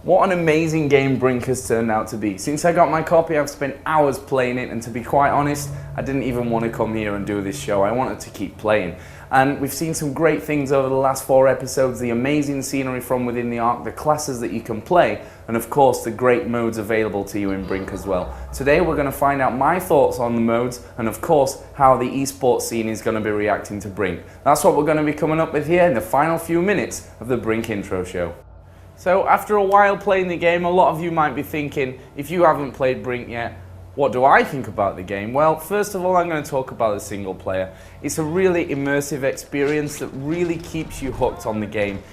What an amazing game Brink has turned out to be. Since I got my copy, I've spent hours playing it, and to be quite honest, I didn't even want to come here and do this show. I wanted to keep playing. And we've seen some great things over the last 4 episodes, the amazing scenery from within the Ark, the classes that you can play, and of course the great modes available to you in Brink as well. Today we're going to find out my thoughts on the modes, and of course how the esports scene is going to be reacting to Brink. That's what we're going to be coming up with here in the final few minutes of the Brink intro show. So after a while playing the game, a lot of you might be thinking, if you haven't played Brink yet, what do I think about the game? Well, first of all, I'm going to talk about the single player. It's a really immersive experience that really keeps you hooked on the game.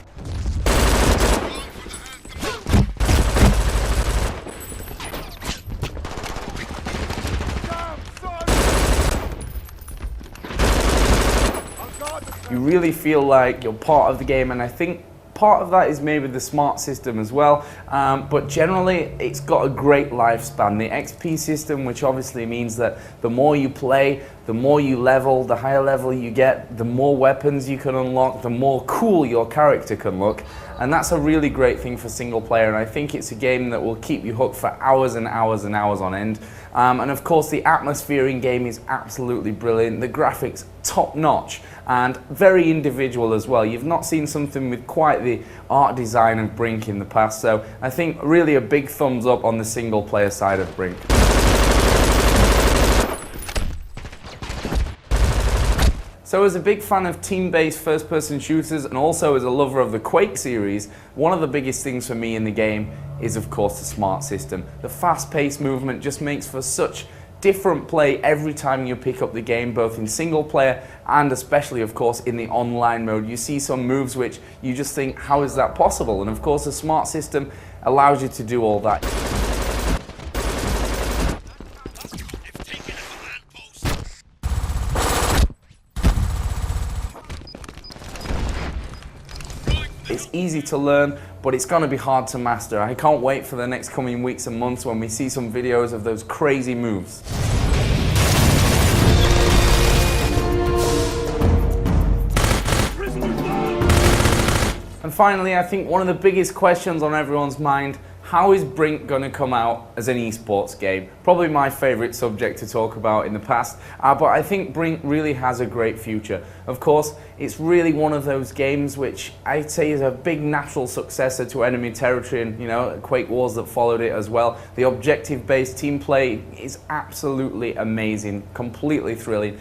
You really feel like you're part of the game, and I think part of that is maybe the smart system as well, but generally it's got a great lifespan. The XP system, which obviously means that the more you play, the more you level, the higher level you get, the more weapons you can unlock, the more cool your character can look, and that's a really great thing for single player, and I think it's a game that will keep you hooked for hours and hours and hours on end. And of course the atmosphere in game is absolutely brilliant, the graphics top notch and very individual as well. You've not seen something with quite the art design of Brink in the past, so I think really a big thumbs up on the single player side of Brink. So as a big fan of team-based first-person shooters and also as a lover of the Quake series, one of the biggest things for me in the game is of course the smart system. The fast-paced movement just makes for such different play every time you pick up the game, both in single player and especially of course in the online mode. You see some moves which you just think, how is that possible? And of course the smart system allows you to do all that. It's easy to learn, but it's going to be hard to master. I can't wait for the next coming weeks and months when we see some videos of those crazy moves. And finally, I think one of the biggest questions on everyone's mind: how is Brink going to come out as an esports game? Probably my favourite subject to talk about in the past, but I think Brink really has a great future. Of course, it's really one of those games which I'd say is a big natural successor to Enemy Territory and, you know, Quake Wars that followed it as well. The objective-based team play is absolutely amazing, completely thrilling.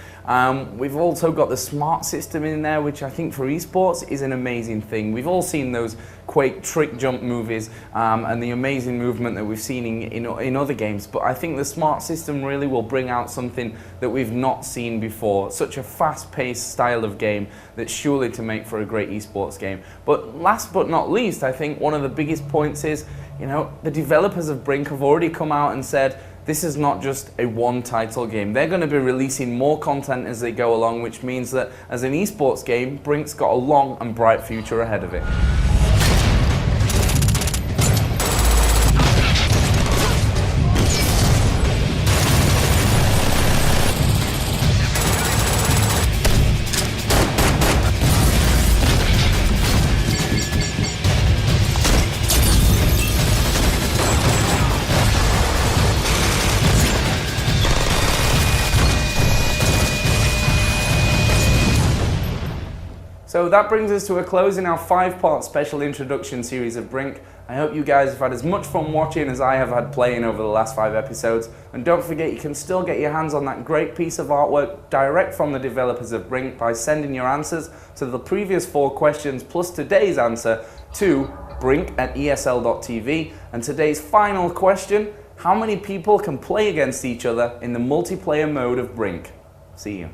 We've also got the smart system in there, which I think for esports is an amazing thing. We've all seen those Quake trick jump movies and the amazing movement that we've seen in other games, but I think the smart system really will bring out something that we've not seen before. Such a fast-paced style of game that's surely to make for a great esports game. But last but not least, I think one of the biggest points is, you know, the developers of Brink have already come out and said this is not just a one-title game. They're going to be releasing more content as they go along, which means that as an esports game, Brink's got a long and bright future ahead of it. So that brings us to a close in our 5-part special introduction series of Brink. I hope you guys have had as much fun watching as I have had playing over the last 5 episodes. And don't forget, you can still get your hands on that great piece of artwork direct from the developers of Brink by sending your answers to the previous 4 questions plus today's answer to brink@esl.tv. And today's final question: how many people can play against each other in the multiplayer mode of Brink? See you.